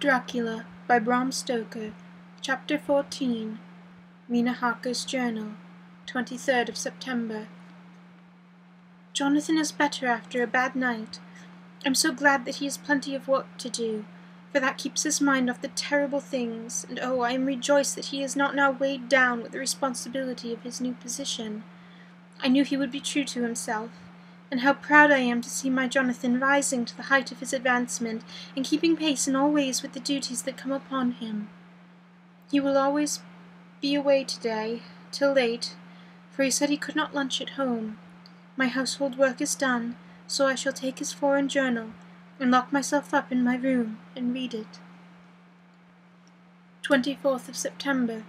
Dracula by Bram Stoker, Chapter 14. Mina Harker's Journal, 23rd of September. Jonathan is better after a bad night. I'm so glad that he has plenty of work to do, for that keeps his mind off the terrible things, and oh, I am rejoiced that he is not now weighed down with the responsibility of his new position. I knew he would be true to himself, and how proud I am to see my Jonathan rising to the height of his advancement, and keeping pace in all ways with the duties that come upon him. He will always be away today, till late, for he said he could not lunch at home. My household work is done, so I shall take his foreign journal, and lock myself up in my room, and read it. 24th of September.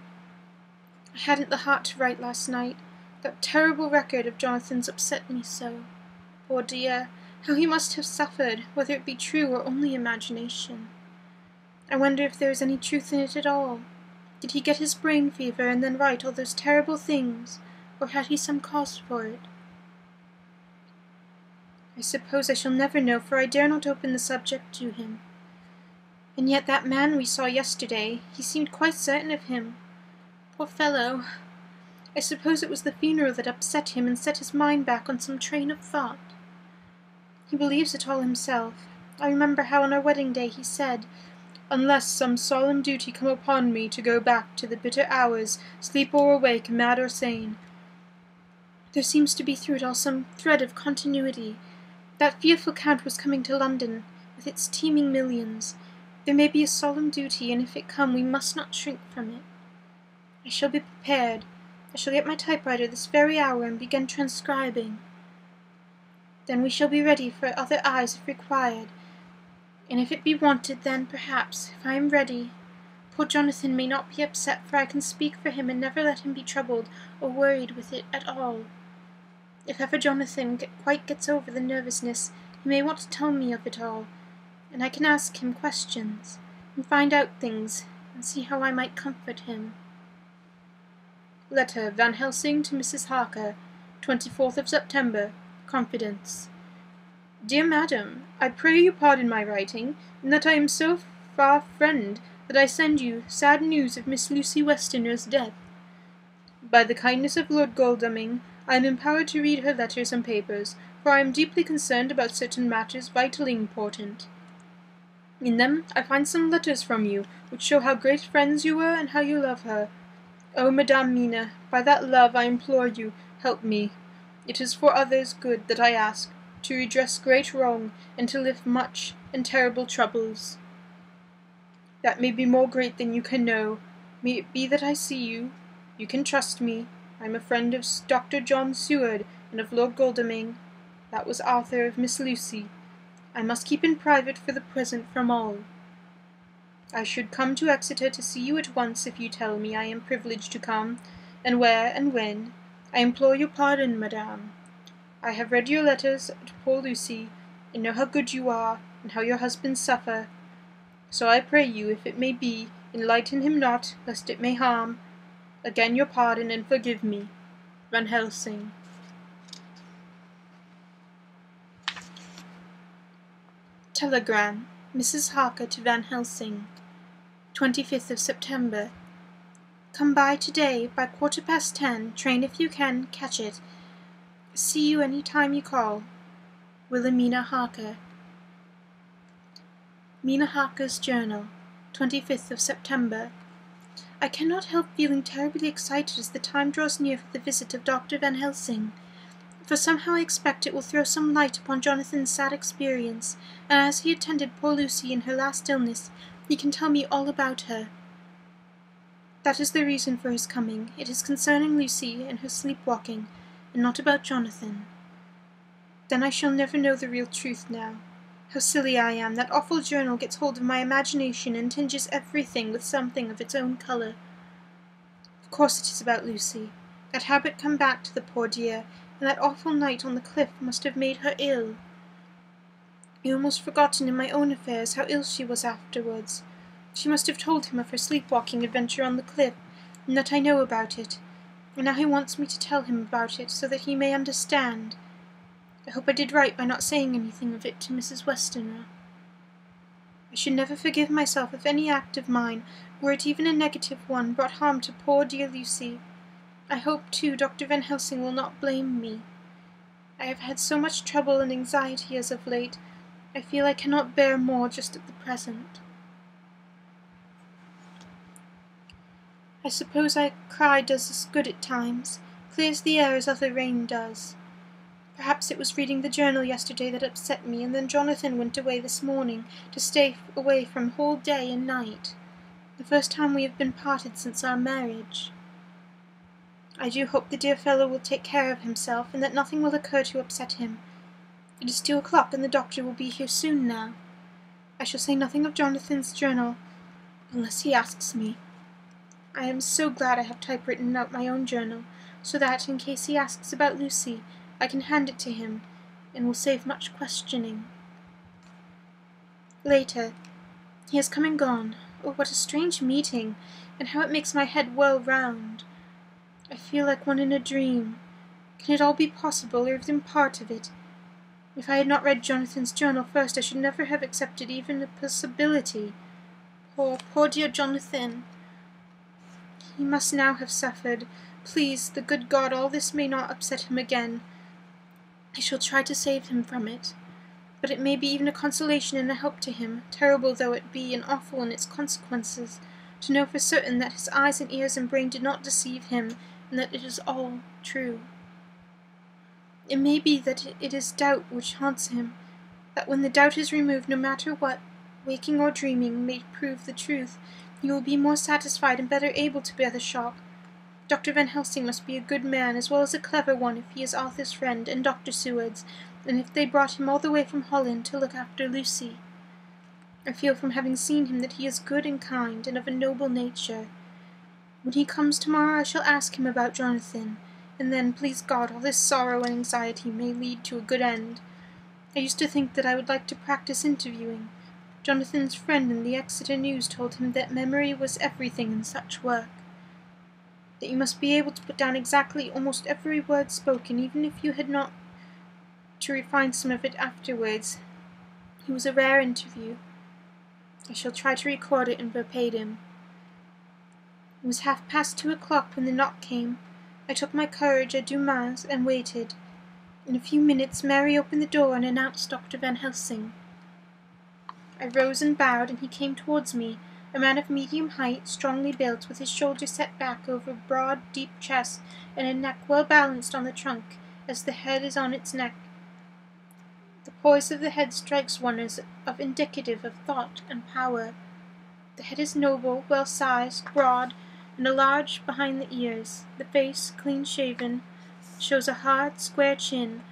I hadn't the heart to write last night. That terrible record of Jonathan's upset me so. Poor dear, how he must have suffered, whether it be true or only imagination. I wonder if there is any truth in it at all. Did he get his brain fever and then write all those terrible things, or had he some cause for it? I suppose I shall never know, for I dare not open the subject to him. And yet that man we saw yesterday, he seemed quite certain of him. Poor fellow! I suppose it was the funeral that upset him and set his mind back on some train of thought. He believes it all himself. I remember how on our wedding day he said, "Unless some solemn duty come upon me to go back to the bitter hours, sleep or awake, mad or sane." There seems to be through it all some thread of continuity. That fearful count was coming to London, with its teeming millions. There may be a solemn duty, and if it come, we must not shrink from it. I shall be prepared. I shall get my typewriter this very hour and begin transcribing. Then we shall be ready for other eyes if required, and if it be wanted, then, perhaps, if I am ready, poor Jonathan may not be upset, for I can speak for him and never let him be troubled or worried with it at all. If ever Jonathan quite gets over the nervousness, he may want to tell me of it all, and I can ask him questions, and find out things, and see how I might comfort him. Letter Van Helsing to Mrs. Harker, 24th of September. Confidence. Dear Madam, I pray you pardon my writing, and that I am so far friend that I send you sad news of Miss Lucy Westenra's death. By the kindness of Lord Godalming, I am empowered to read her letters and papers, for I am deeply concerned about certain matters vitally important. In them I find some letters from you, which show how great friends you were and how you love her. Oh, Madame Mina, by that love I implore you, help me. It is for others' good that I ask, to redress great wrong, and to lift much and terrible troubles. That may be more great than you can know. May it be that I see you. You can trust me. I am a friend of Dr. John Seward and of Lord Godalming. That was Arthur of Miss Lucy. I must keep in private for the present from all. I should come to Exeter to see you at once if you tell me I am privileged to come, and where and when. I implore your pardon, madame. I have read your letters to poor Lucy, and know how good you are, and how your husband suffer. So I pray you, if it may be, enlighten him not, lest it may harm. Again your pardon, and forgive me. Van Helsing. Telegram. Mrs. Harker to Van Helsing. 25th of September. Come by today by 10:15. Train if you can. Catch it. See you any time you call. Wilhelmina Harker. Mina Harker's Journal, 25th of September. I cannot help feeling terribly excited as the time draws near for the visit of Dr. Van Helsing, for somehow I expect it will throw some light upon Jonathan's sad experience, and as he attended poor Lucy in her last illness, he can tell me all about her. That is the reason for his coming. It is concerning Lucy and her sleepwalking, and not about Jonathan. Then I shall never know the real truth now. How silly I am! That awful journal gets hold of my imagination and tinges everything with something of its own colour. Of course it is about Lucy. That habit come back to the poor dear, and that awful night on the cliff must have made her ill. I almost forgotten in my own affairs how ill she was afterwards. She must have told him of her sleepwalking adventure on the cliff, and that I know about it, and now he wants me to tell him about it so that he may understand. I hope I did right by not saying anything of it to Mrs. Westenra. I should never forgive myself if any act of mine, were it even a negative one, brought harm to poor dear Lucy. I hope, too, Dr. Van Helsing will not blame me. I have had so much trouble and anxiety as of late, I feel I cannot bear more just at the present. I suppose I cry does us good at times, clears the air as other rain does. Perhaps it was reading the journal yesterday that upset me, and then Jonathan went away this morning, to stay away from whole day and night. The first time we have been parted since our marriage. I do hope the dear fellow will take care of himself, and that nothing will occur to upset him. It is 2 o'clock, and the doctor will be here soon now. I shall say nothing of Jonathan's journal, unless he asks me. I am so glad I have typewritten out my own journal, so that, in case he asks about Lucy, I can hand it to him, and will save much questioning. Later. He has come and gone. Oh, what a strange meeting, and how it makes my head whirl round. I feel like one in a dream. Can it all be possible, or even part of it? If I had not read Jonathan's journal first, I should never have accepted even the possibility. Poor dear Jonathan. He must now have suffered. Please, the good God, all this may not upset him again. I shall try to save him from it. But it may be even a consolation and a help to him, terrible though it be and awful in its consequences, to know for certain that his eyes and ears and brain did not deceive him, and that it is all true. It may be that it is doubt which haunts him, that when the doubt is removed, no matter what, waking or dreaming, may prove the truth, he will be more satisfied and better able to bear the shock. Dr. Van Helsing must be a good man, as well as a clever one, if he is Arthur's friend, and Dr. Seward's, and if they brought him all the way from Holland to look after Lucy. I feel from having seen him that he is good and kind, and of a noble nature. When he comes tomorrow, I shall ask him about Jonathan, and then, please God, all this sorrow and anxiety may lead to a good end. I used to think that I would like to practice interviewing. Jonathan's friend in the Exeter News told him that memory was everything in such work, that you must be able to put down exactly almost every word spoken, even if you had not to refine some of it afterwards. It was a rare interview. I shall try to record it in verbatim. It was 2:30 when the knock came. I took my courage à deux mains and waited. In a few minutes Mary opened the door and announced Dr. Van Helsing. I rose and bowed, and he came towards me, a man of medium height, strongly built, with his shoulders set back over a broad, deep chest, and a neck well balanced on the trunk, as the head is on its neck. The poise of the head strikes one as of indicative of thought and power. The head is noble, well-sized, broad, and large behind the ears. The face, clean-shaven, shows a hard, square chin,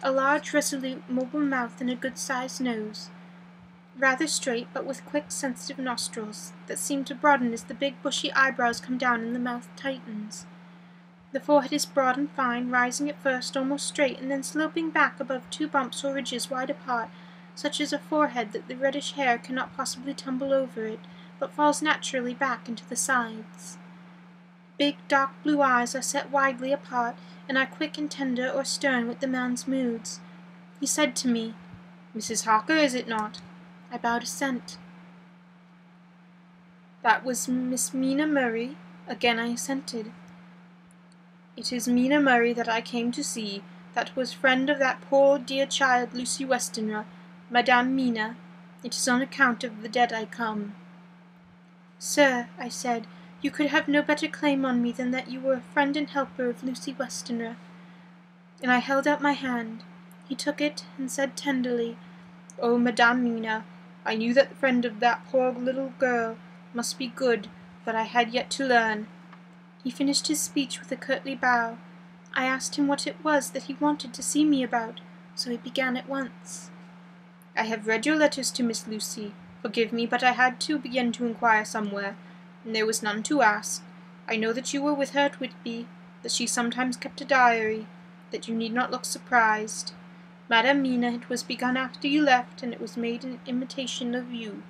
a large, resolute, mobile mouth, and a good-sized nose. Rather straight, but with quick, sensitive nostrils, that seem to broaden as the big, bushy eyebrows come down and the mouth tightens. The forehead is broad and fine, rising at first almost straight, and then sloping back above 2 bumps or ridges wide apart, such as a forehead that the reddish hair cannot possibly tumble over it, but falls naturally back into the sides. Big, dark blue eyes are set widely apart, and are quick and tender or stern with the man's moods. He said to me, "Mrs. Harker, is it not?" I bowed assent. "That was Miss Mina Murray?" Again I assented. "It is Mina Murray that I came to see, that was friend of that poor dear child Lucy Westenra, Madame Mina. It is on account of the dead I come." "Sir," I said, "you could have no better claim on me than that you were a friend and helper of Lucy Westenra." And I held out my hand. He took it, and said tenderly, "Oh, Madame Mina, I knew that the friend of that poor little girl must be good, but I had yet to learn." He finished his speech with a courtly bow. I asked him what it was that he wanted to see me about, so he began at once. "I have read your letters to Miss Lucy. Forgive me, but I had to begin to inquire somewhere, and there was none to ask. I know that you were with her at Whitby, that she sometimes kept a diary, that you need not look surprised. Madame Mina, it was begun after you left, and it was made in imitation of you.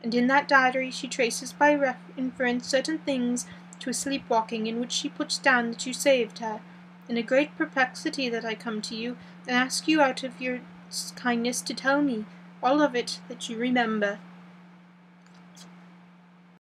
And in that diary she traces by inference certain things to a sleepwalking in which she puts down that you saved her. In a great perplexity that I come to you, and ask you out of your kindness to tell me, all of it that you remember.